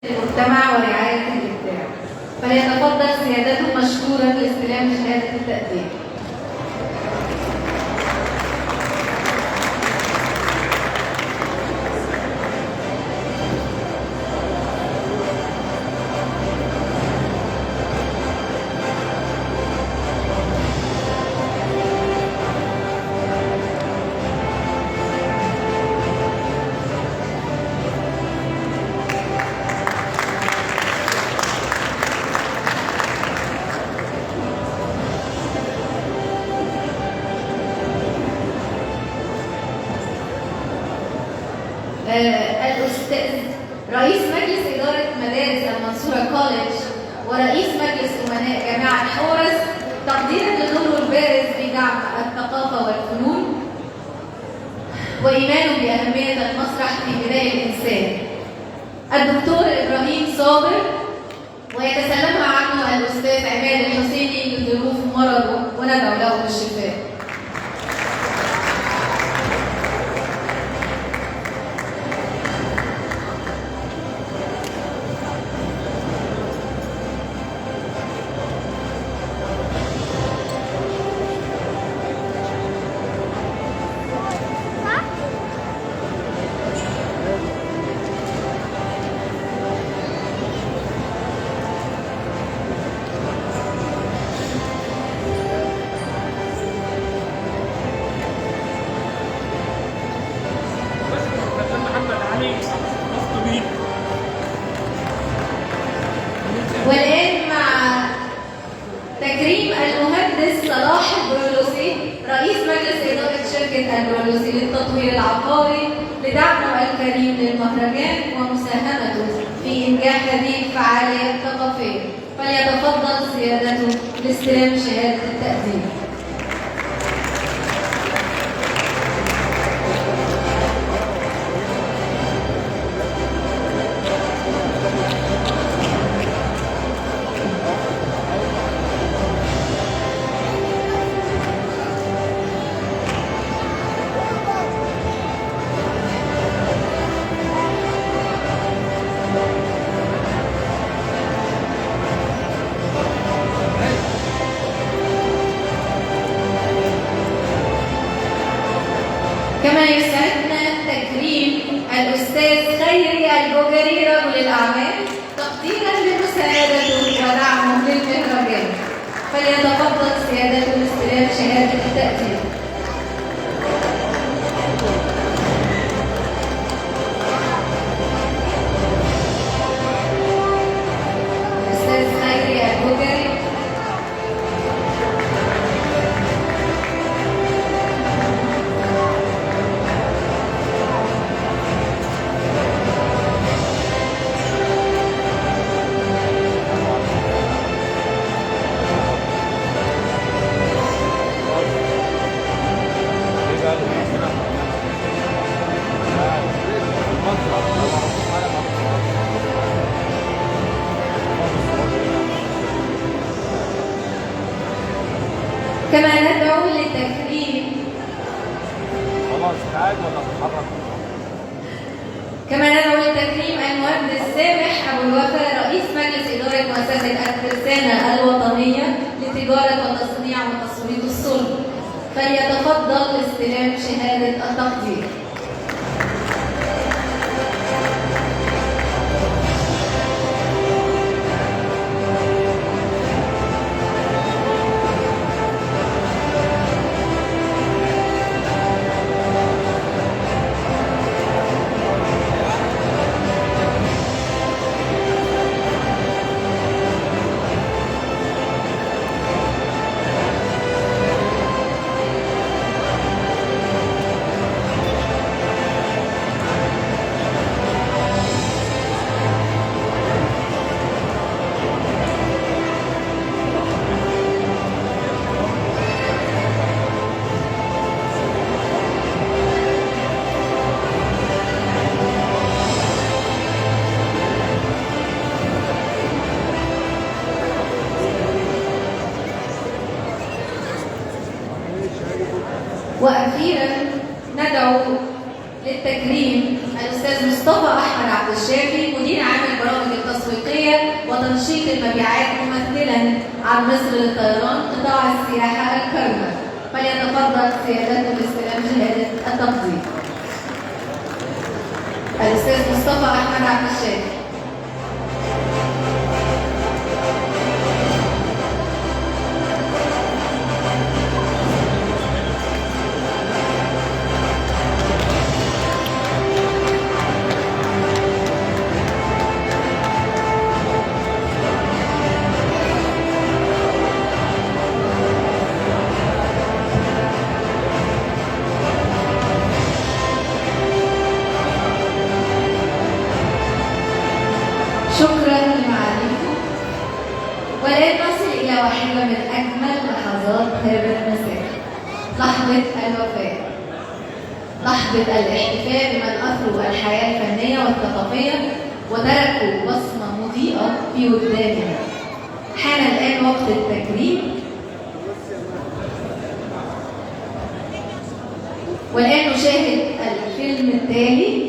المجتمع ورعاية الإبداع، فليتفضل سيادته مشكورا لاستلام شهادة التقدير. الأستاذ رئيس مجلس إدارة مدارس المنصورة كوليدج ورئيس مجلس أمناء جامعة حورس، تقديرا لدوره البارز في دعم الثقافة والفنون وإيمانه بأهمية المسرح في بناء الإنسان، الدكتور إبراهيم صابر، ويتسلمها عنه الأستاذ عماد الحسيني لظروف مرضه وندعو له بالشفاء. والآن مع تكريم المهندس صلاح البرولوسي رئيس مجلس إدارة شركة البرولوسي للتطوير العقاري لدعمه الكريم للمهرجان ومساهمته في إنجاح هذه الفعالية الثقافية، فليتفضل سيادته لاستلام شهادة التقدير. كما يسعدنا تكريم الأستاذ خيري الجوجري رجل الأعمال تقديرا لمساعدته ودعمه للمهرجان، فليتفضل سيادته لاستلام شهادة التقدير. الأستاذ خيري الجوجري. كما ندعو لتكريم المهندس سامح أبو الوفا رئيس مجلس إدارة مؤسسة الترسانة الوطنية لتجارة وتصنيع وتصوير الصلب، فليتفضل لاستلام شهادة التقدير. وأخيرا ندعو للتكريم الأستاذ مصطفى أحمد عبد الشافي مدير عام البرامج وتنشيط المبيعات ممثلا عن مصر للطيران قطاع السياحة الكرمة. فليتفضل سيادته باستلام شهادة التقدير. الأستاذ مصطفى أحمد عبد الشافي. شكرا لمعاليكم. والآن نصل إلى واحدة من أجمل لحظات هذا المساء، لحظة الوفاة، لحظة الاحتفاء بمن أثروا الحياة الفنية والثقافية وتركوا بصمة مضيئة في وجداننا. حان الآن وقت التكريم، والآن نشاهد الفيلم التالي